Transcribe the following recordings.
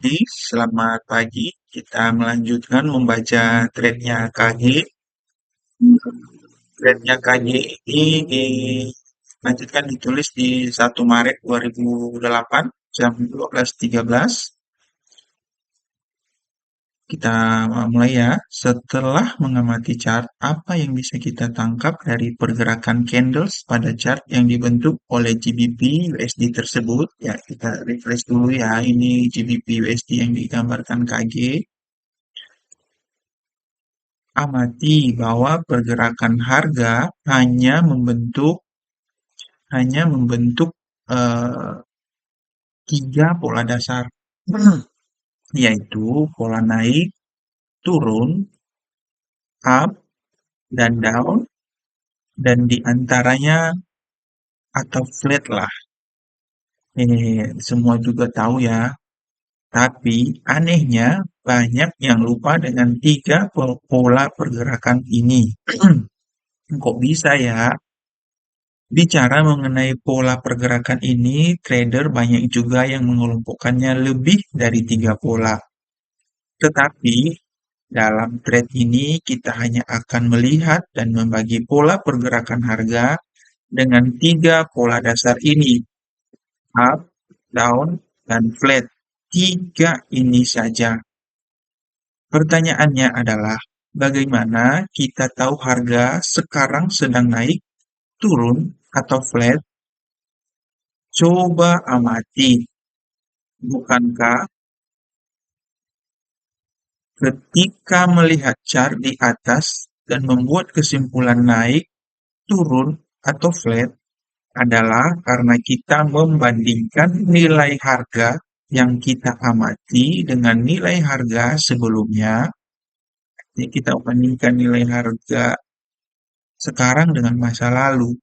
Selamat pagi. Kita melanjutkan membaca threadnya KG. Threadnya KG ini dilanjutkan ditulis di 1 Maret 2008 jam 12.13. Kita mulai ya. Setelah mengamati chart, apa yang bisa kita tangkap dari pergerakan candles pada chart yang dibentuk oleh GBP USD tersebut? Ya, kita refresh dulu ya. Ini GBP USD yang digambarkan KG. Amati bahwa pergerakan harga hanya membentuk eh, 3 pola dasar, yaitu pola naik, turun, up, dan down, dan diantaranya atau flat lah. Semua juga tahu ya. Tapi anehnya banyak yang lupa dengan 3 pola pergerakan ini. Kok bisa ya? Bicara mengenai pola pergerakan ini, trader banyak juga yang mengelompokkannya lebih dari 3 pola. Tetapi, dalam trade ini kita hanya akan melihat dan membagi pola pergerakan harga dengan 3 pola dasar ini, up, down, dan flat. 3 ini saja. Pertanyaannya adalah, bagaimana kita tahu harga sekarang sedang naik, turun, atau flat? Coba amati, bukankah ketika melihat chart di atas dan membuat kesimpulan naik, turun, atau flat adalah karena kita membandingkan nilai harga yang kita amati dengan nilai harga sebelumnya. Jadi kita bandingkan nilai harga sekarang dengan masa lalu.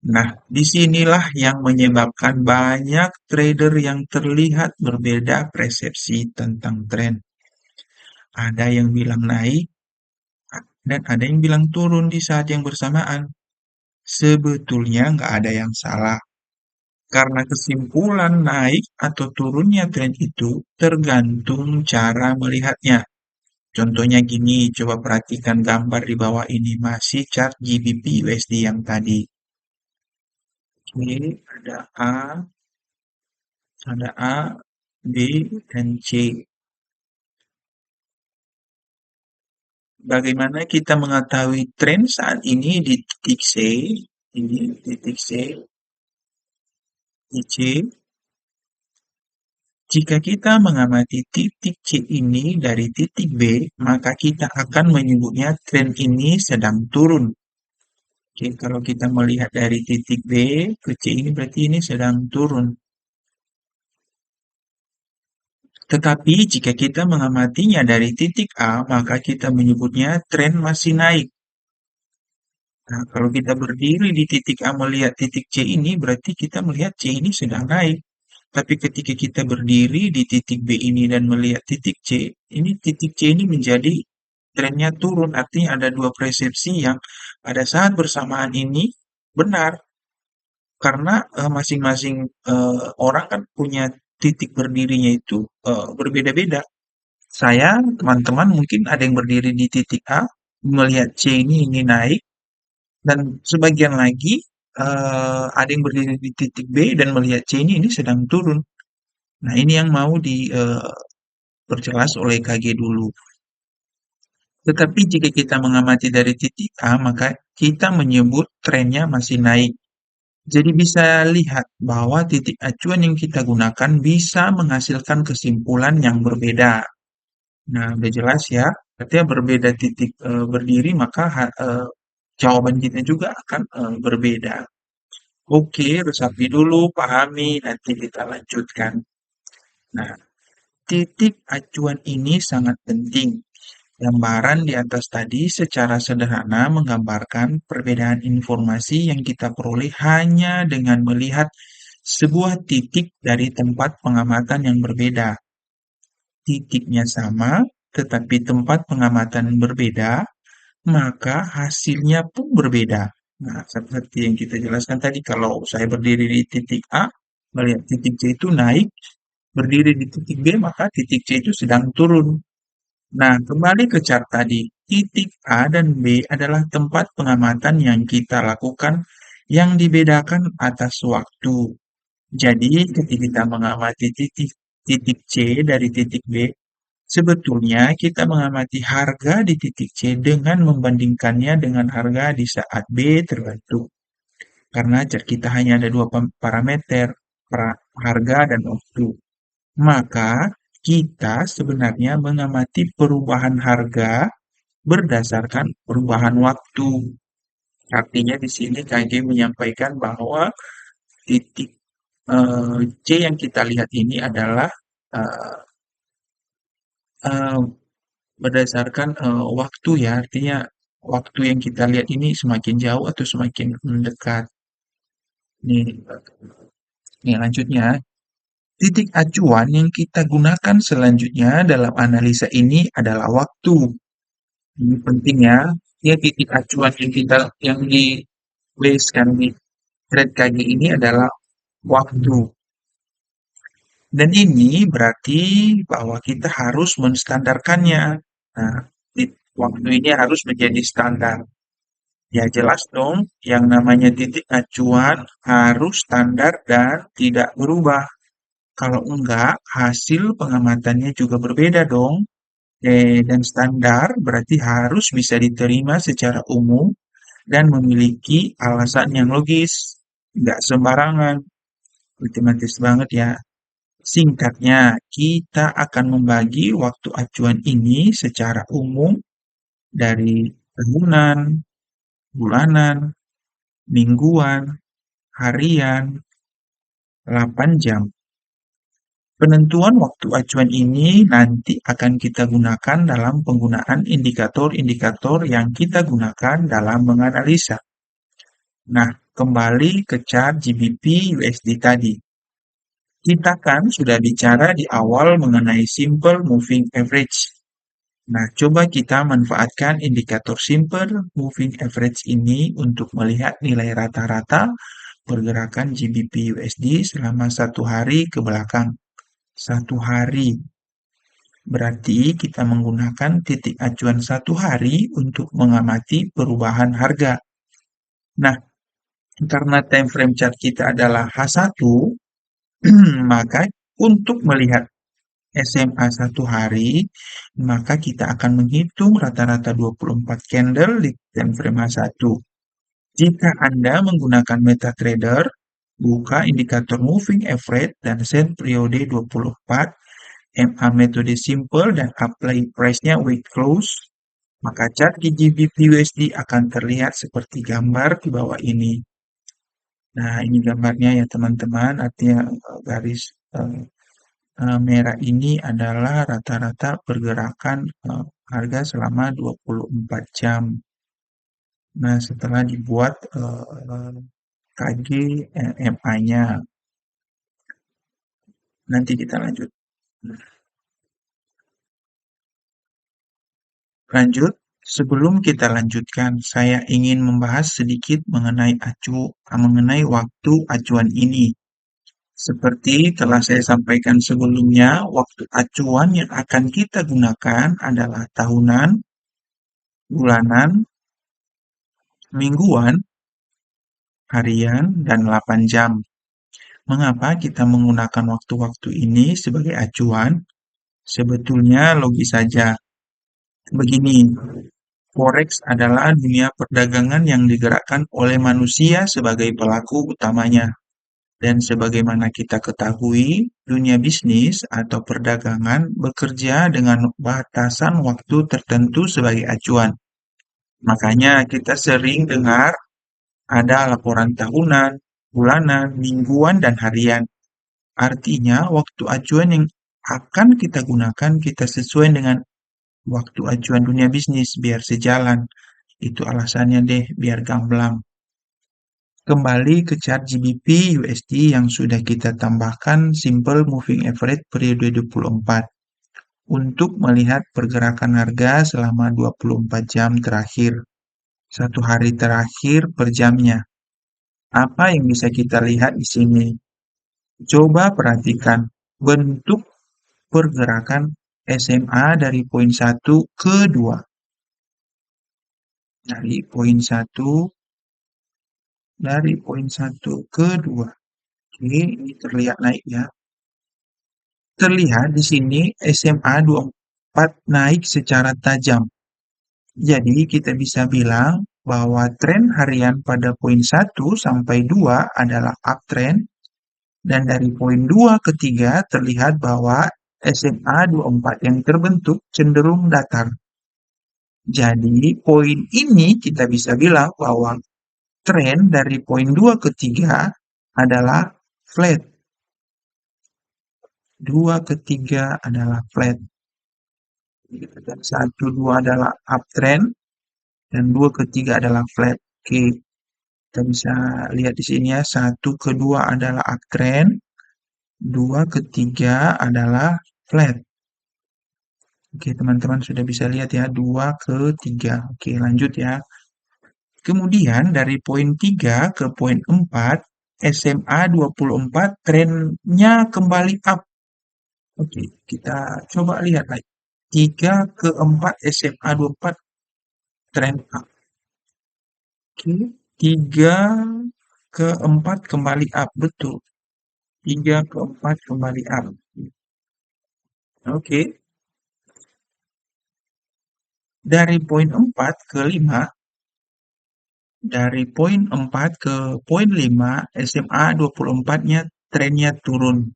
Nah, disinilah yang menyebabkan banyak trader yang terlihat berbeda persepsi tentang tren. Ada yang bilang naik, dan ada yang bilang turun di saat yang bersamaan. Sebetulnya nggak ada yang salah, karena kesimpulan naik atau turunnya tren itu tergantung cara melihatnya. Contohnya gini, coba perhatikan gambar di bawah ini, masih chart GBP USD yang tadi. Oke, ada A, B, dan C. Bagaimana kita mengetahui tren saat ini di titik C? Ini titik C, di C. Jika kita mengamati titik C ini dari titik B, maka kita akan menyebutnya tren ini sedang turun. Oke, kalau kita melihat dari titik B ke C ini berarti ini sedang turun. Tetapi jika kita mengamatinya dari titik A, maka kita menyebutnya tren masih naik. Nah, kalau kita berdiri di titik A melihat titik C ini, berarti kita melihat C ini sedang naik. Tapi ketika kita berdiri di titik B ini dan melihat titik C, ini titik C ini menjadi trennya turun. Artinya ada 2 persepsi yang pada saat bersamaan ini benar. Karena masing-masing orang kan punya titik berdirinya itu berbeda-beda. Saya, teman-teman mungkin ada yang berdiri di titik A, melihat C ini naik, dan sebagian lagi ada yang berdiri di titik B dan melihat C ini sedang turun. Nah, ini yang mau diperjelas oleh KG dulu. Tetapi jika kita mengamati dari titik A, maka kita menyebut trennya masih naik. Jadi bisa lihat bahwa titik acuan yang kita gunakan bisa menghasilkan kesimpulan yang berbeda. Nah, udah jelas ya. Artinya berbeda titik berdiri, maka jawaban kita juga akan berbeda. Oke, resapi dulu, pahami, nanti kita lanjutkan. Nah, titik acuan ini sangat penting. Gambaran di atas tadi secara sederhana menggambarkan perbedaan informasi yang kita peroleh hanya dengan melihat sebuah titik dari tempat pengamatan yang berbeda. Titiknya sama, tetapi tempat pengamatan berbeda, maka hasilnya pun berbeda. Nah, seperti yang kita jelaskan tadi, kalau saya berdiri di titik A, melihat titik C itu naik, berdiri di titik B, maka titik C itu sedang turun. Nah, kembali ke chart tadi. Titik A dan B adalah tempat pengamatan yang kita lakukan yang dibedakan atas waktu. Jadi, ketika kita mengamati titik titik C dari titik B, sebetulnya kita mengamati harga di titik C dengan membandingkannya dengan harga di saat B terbentuk. Karena chart kita hanya ada dua parameter, harga dan waktu. Maka kita sebenarnya mengamati perubahan harga berdasarkan perubahan waktu. Artinya di sini KG menyampaikan bahwa titik C yang kita lihat ini adalah eh, eh, berdasarkan waktu ya. Artinya waktu yang kita lihat ini semakin jauh atau semakin mendekat. Nih, nih lanjutnya. Titik acuan yang kita gunakan selanjutnya dalam analisa ini adalah waktu. Ini penting ya. Ya, titik acuan yang kita yang di base kan di trade KG ini adalah waktu. Dan ini berarti bahwa kita harus menstandarkannya. Nah, waktu ini harus menjadi standar. Ya jelas dong, yang namanya titik acuan harus standar dan tidak berubah. Kalau enggak, hasil pengamatannya juga berbeda dong. Dan standar berarti harus bisa diterima secara umum dan memiliki alasan yang logis. Nggak sembarangan. Otomatis banget ya. Singkatnya, kita akan membagi waktu acuan ini secara umum dari tahunan, bulanan, mingguan, harian, 8 jam. Penentuan waktu acuan ini nanti akan kita gunakan dalam penggunaan indikator-indikator yang kita gunakan dalam menganalisa. Nah, kembali ke chart GBP USD tadi. Kita kan sudah bicara di awal mengenai simple moving average. Nah, coba kita manfaatkan indikator simple moving average ini untuk melihat nilai rata-rata pergerakan GBP USD selama satu hari ke belakang. Satu hari. Berarti kita menggunakan titik acuan satu hari untuk mengamati perubahan harga. Nah, karena time frame chart kita adalah H1, maka untuk melihat SMA satu hari, maka kita akan menghitung rata-rata 24 candle di time frame H1. Jika Anda menggunakan MetaTrader, buka indikator moving average dan set periode 24, MA metode simple dan apply price-nya week close, maka chart GBP USD akan terlihat seperti gambar di bawah ini. Nah, ini gambarnya ya teman-teman, artinya garis merah ini adalah rata-rata pergerakan harga selama 24 jam. Nah, setelah dibuat KG MA-nya, nanti kita lanjut. Lanjut, sebelum kita lanjutkan, saya ingin membahas sedikit mengenai waktu acuan ini. Seperti telah saya sampaikan sebelumnya, waktu acuan yang akan kita gunakan adalah tahunan, bulanan, mingguan, harian, dan 8 jam. Mengapa kita menggunakan waktu-waktu ini sebagai acuan? Sebetulnya logis saja. Begini, Forex adalah dunia perdagangan yang digerakkan oleh manusia sebagai pelaku utamanya. Dan sebagaimana kita ketahui, dunia bisnis atau perdagangan bekerja dengan batasan waktu tertentu sebagai acuan. Makanya kita sering dengar ada laporan tahunan, bulanan, mingguan, dan harian. Artinya waktu acuan yang akan kita gunakan kita sesuai dengan waktu acuan dunia bisnis biar sejalan. Itu alasannya deh, biar gamblang. Kembali ke chart GBP USD yang sudah kita tambahkan simple moving average periode 24 untuk melihat pergerakan harga selama 24 jam terakhir. Satu hari terakhir per jamnya. Apa yang bisa kita lihat di sini? Coba perhatikan. bentuk pergerakan SMA dari poin 1 ke 2. Dari poin 1 ke 2. Oke, ini terlihat naik ya. Terlihat di sini SMA 24 naik secara tajam. Jadi kita bisa bilang bahwa tren harian pada poin 1 sampai 2 adalah uptrend dan dari poin 2 ke 3 terlihat bahwa SMA 24 yang terbentuk cenderung datar. Jadi poin ini kita bisa bilang bahwa tren dari poin 2 ke 3 adalah flat. 2 ke 3 adalah flat. Dan 1, 2 adalah uptrend dan 2 ke 3 adalah flat. Oke, kita bisa lihat di sini ya, 1 ke 2 adalah uptrend, 2 ke 3 adalah flat. Oke, teman-teman sudah bisa lihat ya, 2 ke 3. Oke, lanjut ya. Kemudian dari poin 3 ke poin 4, SMA 24 trennya kembali up. Oke, kita coba lihat lagi. 3 ke 4 SMA 24 tren up. Oke, 3 ke 4 kembali up, betul. 3 ke 4 kembali up. Oke, dari poin 4 ke 5, dari poin 4 ke poin 5, SMA 24-nya trennya turun.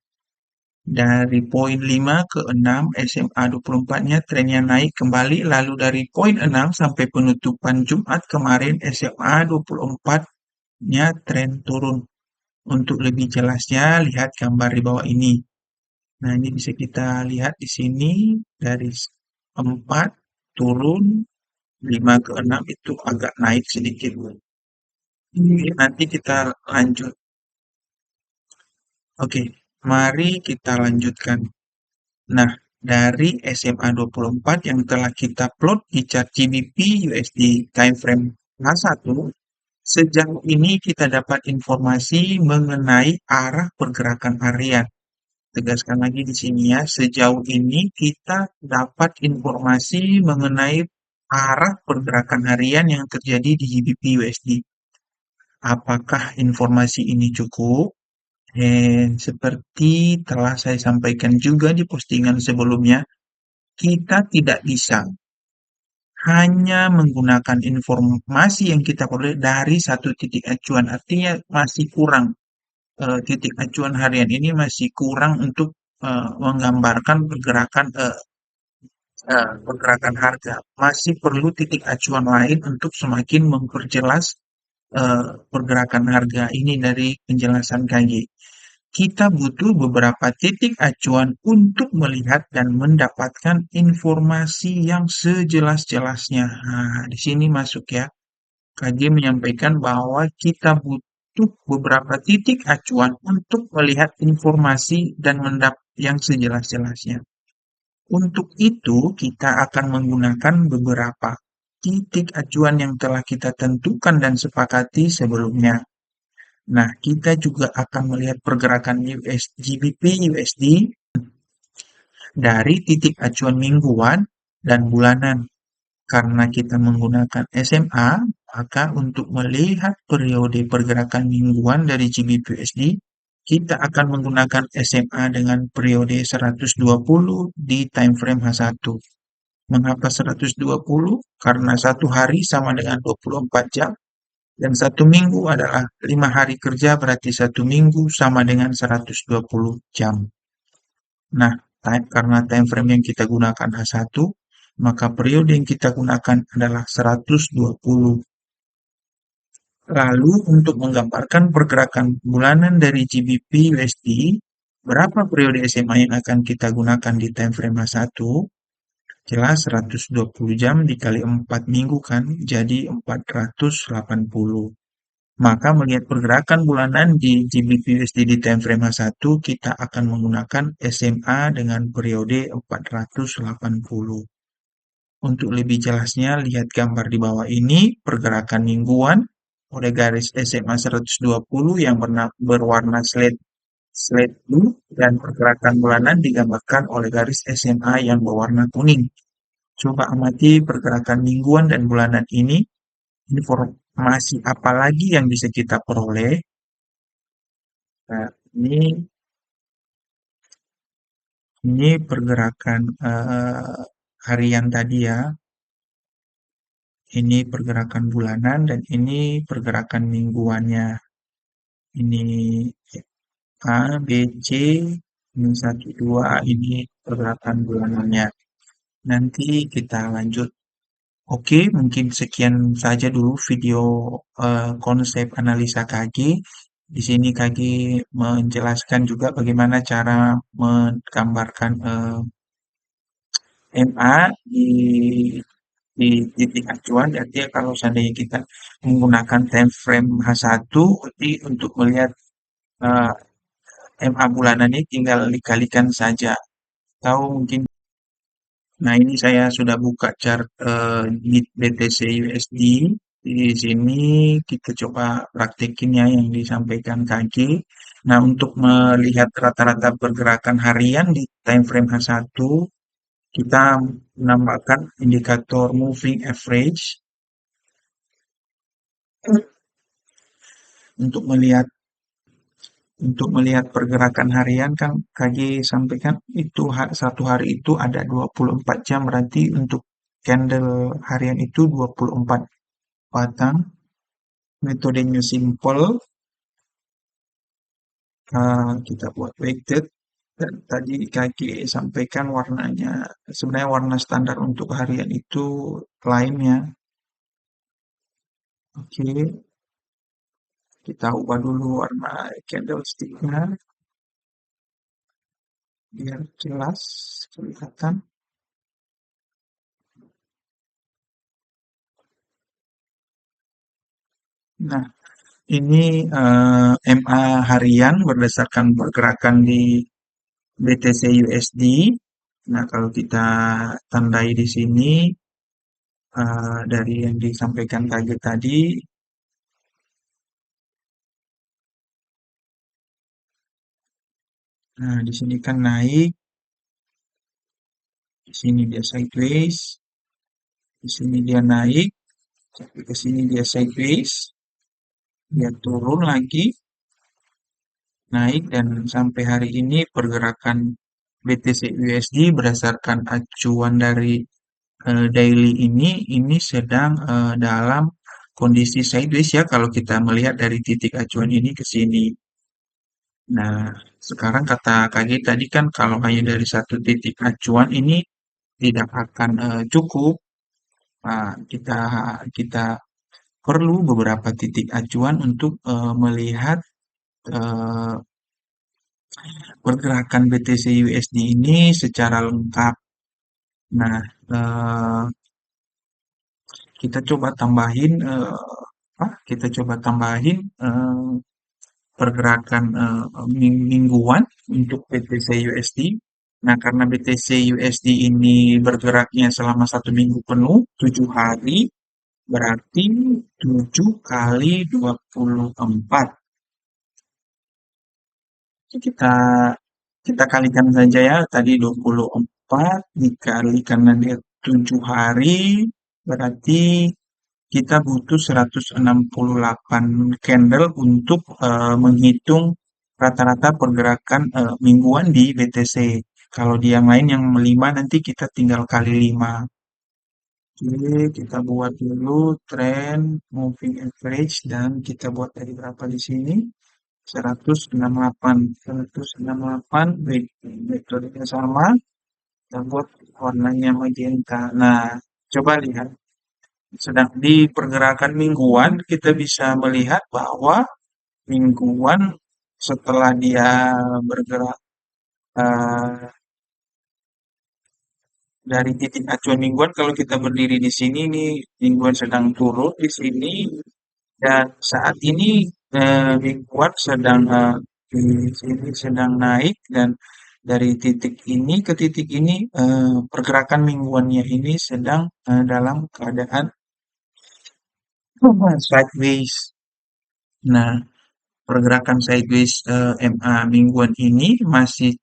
Dari poin 5 ke 6, SMA 24-nya trennya naik kembali, lalu dari poin 6 sampai penutupan Jumat kemarin, SMA 24-nya tren turun. Untuk lebih jelasnya, lihat gambar di bawah ini. Nah, ini bisa kita lihat di sini, dari 4 turun, 5 ke 6 itu agak naik sedikit. Nanti kita lanjut. Oke, mari kita lanjutkan. Nah, dari SMA 24 yang telah kita plot di chart GBP USD time frame H1, sejauh ini kita dapat informasi mengenai arah pergerakan harian. Tegaskan lagi di sini ya, sejauh ini kita dapat informasi mengenai arah pergerakan harian yang terjadi di GBP USD. Apakah informasi ini cukup? Seperti telah saya sampaikan juga di postingan sebelumnya, kita tidak bisa hanya menggunakan informasi yang kita peroleh dari satu titik acuan. Artinya masih kurang. Titik acuan harian ini masih kurang untuk menggambarkan pergerakan harga. Masih perlu titik acuan lain untuk semakin memperjelas pergerakan harga ini dari penjelasan KG. Kita butuh beberapa titik acuan untuk melihat dan mendapatkan informasi yang sejelas-jelasnya. Nah, di sini masuk ya. KG menyampaikan bahwa kita butuh beberapa titik acuan untuk melihat informasi dan yang sejelas-jelasnya. Untuk itu, kita akan menggunakan beberapa titik acuan yang telah kita tentukan dan sepakati sebelumnya. Nah, kita juga akan melihat pergerakan GBP USD dari titik acuan mingguan dan bulanan. Karena kita menggunakan SMA, maka untuk melihat periode pergerakan mingguan dari GBP USD, kita akan menggunakan SMA dengan periode 120 di time frame H1. Mengapa 120? Karena satu hari sama dengan 24 jam. Dan satu minggu adalah 5 hari kerja, berarti satu minggu sama dengan 120 jam. Nah, karena time frame yang kita gunakan H1, maka periode yang kita gunakan adalah 120. Lalu untuk menggambarkan pergerakan bulanan dari GBP USD, berapa periode SMA yang akan kita gunakan di time frame H1? Jelas 120 jam dikali 4 minggu kan, jadi 480. Maka melihat pergerakan bulanan di GBP USD di time frame H1, kita akan menggunakan SMA dengan periode 480. Untuk lebih jelasnya, lihat gambar di bawah ini, pergerakan mingguan oleh garis SMA 120 yang berwarna slate slide blue, dan pergerakan bulanan digambarkan oleh garis SMA yang berwarna kuning. Coba amati pergerakan mingguan dan bulanan ini. Informasi apa lagi yang bisa kita peroleh? Nah, ini pergerakan harian tadi ya. Ini pergerakan bulanan dan ini pergerakan mingguannya. Ini A, B, C, ini 1, 2, ini pergerakan bulanannya. Nanti kita lanjut. Oke, mungkin sekian saja dulu video konsep analisa KG. Di sini KG menjelaskan juga bagaimana cara menggambarkan MA di titik acuan. Jadi kalau seandainya kita menggunakan time frame H1, jadi untuk melihat eh, MA bulanan ini tinggal dikalikan saja. Atau mungkin, nah ini saya sudah buka chart BTC USD. Di sini kita coba praktekin ya yang disampaikan KG. Nah, untuk melihat rata-rata pergerakan harian di time frame H1, kita menambahkan indikator moving average untuk melihat pergerakan harian kan KG sampaikan itu satu hari itu ada 24 jam, berarti untuk candle harian itu 24 batang. Metodenya simple, kita buat weighted, dan tadi KG sampaikan warnanya sebenarnya warna standar untuk harian itu lainnya. Oke, kita ubah dulu warna candlesticknya biar jelas kelihatan. Nah, ini MA harian berdasarkan pergerakan di BTC USD. Nah, kalau kita tandai di sini dari yang disampaikan target tadi, nah di sini kan naik, di sini dia sideways, di sini dia naik, tapi ke sini dia sideways, dia turun lagi, naik, dan sampai hari ini pergerakan BTC USD berdasarkan acuan dari daily ini sedang dalam kondisi sideways ya kalau kita melihat dari titik acuan ini ke sini. Nah, sekarang kata KG tadi kan kalau hanya dari satu titik acuan ini tidak akan cukup. Nah, kita perlu beberapa titik acuan untuk melihat eh, pergerakan BTC USD ini secara lengkap. Nah, eh, kita coba tambahin kita coba tambahin pergerakan mingguan untuk BTC USD. Nah, karena BTC USD ini bergeraknya selama 1 minggu penuh, 7 hari, berarti 7 kali 24. Kita kita kalikan saja ya, tadi 24 dikalikan nanti 7 hari, berarti kita butuh 168 candle untuk menghitung rata-rata pergerakan mingguan di BTC. Kalau di yang lain yang 5 nanti kita tinggal kali 5. Oke, kita buat dulu trend moving average dan kita buat dari berapa di sini? 168. 168 metodenya sama, kita buat warnanya magenta. Nah, coba lihat. Sedang di pergerakan mingguan, kita bisa melihat bahwa mingguan setelah dia bergerak eh, dari titik acuan mingguan, kalau kita berdiri di sini nih, mingguan sedang turun di sini, dan saat ini mingguan sedang di sini sedang naik, dan dari titik ini ke titik ini pergerakan mingguannya ini sedang dalam keadaan sideways. Nah, pergerakan sideways MA mingguan ini masih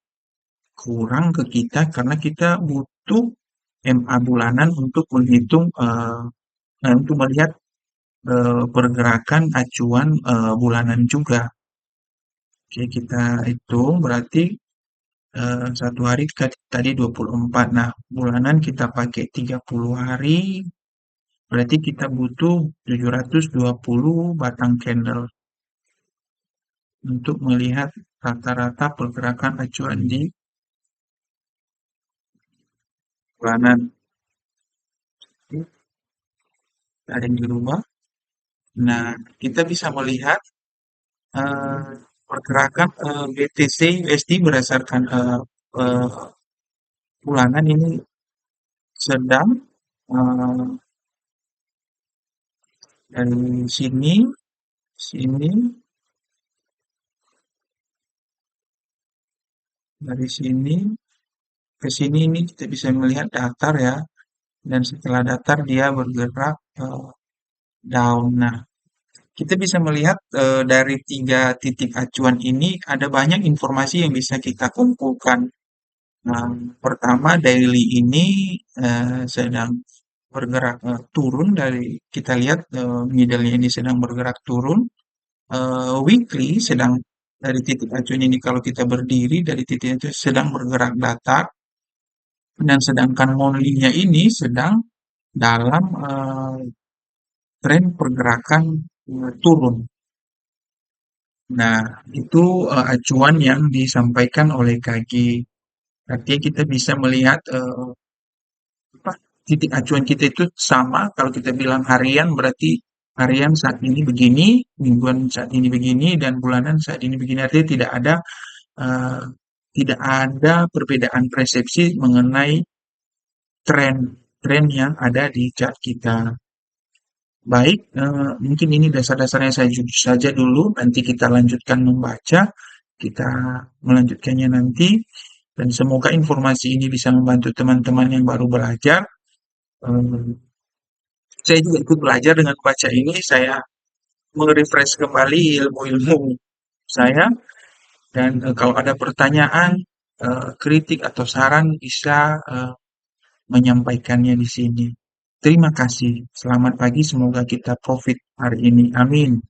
kurang ke kita karena kita butuh MA bulanan untuk menghitung untuk melihat pergerakan acuan bulanan juga. Oke, kita hitung berarti satu hari tadi 24. Nah, bulanan kita pakai 30 hari, berarti kita butuh 720 batang candle untuk melihat rata-rata pergerakan acuan di bulanan. Ada yang dirubah. Nah, kita bisa melihat eh, pergerakan BTC USD berdasarkan eh, bulanan ini sedang eh, dari sini, sini, dari sini ke sini ini kita bisa melihat datar ya, dan setelah datar dia bergerak down. Nah, kita bisa melihat dari tiga titik acuan ini ada banyak informasi yang bisa kita kumpulkan. Nah, pertama daily ini sedang bergerak turun dari kita lihat middle-nya ini sedang bergerak turun. Weekly sedang dari titik acuan ini kalau kita berdiri dari titik itu sedang bergerak datar dan sedangkan monthly-nya ini sedang dalam tren pergerakan turun. Nah, itu acuan yang disampaikan oleh KG. Artinya kita bisa melihat apa, titik acuan kita itu sama. Kalau kita bilang harian berarti harian saat ini begini, mingguan saat ini begini, dan bulanan saat ini begini. Artinya eh, tidak ada perbedaan persepsi mengenai tren tren yang ada di chart kita. Baik, mungkin ini dasar-dasarnya saja dulu. Nanti kita lanjutkan membaca. Kita melanjutkannya nanti. Dan semoga informasi ini bisa membantu teman-teman yang baru belajar. Eh, saya juga ikut belajar dengan baca ini. Saya merefresh kembali ilmu-ilmu saya. Dan kalau ada pertanyaan, kritik atau saran bisa menyampaikannya di sini. Terima kasih. Selamat pagi. Semoga kita profit hari ini. Amin.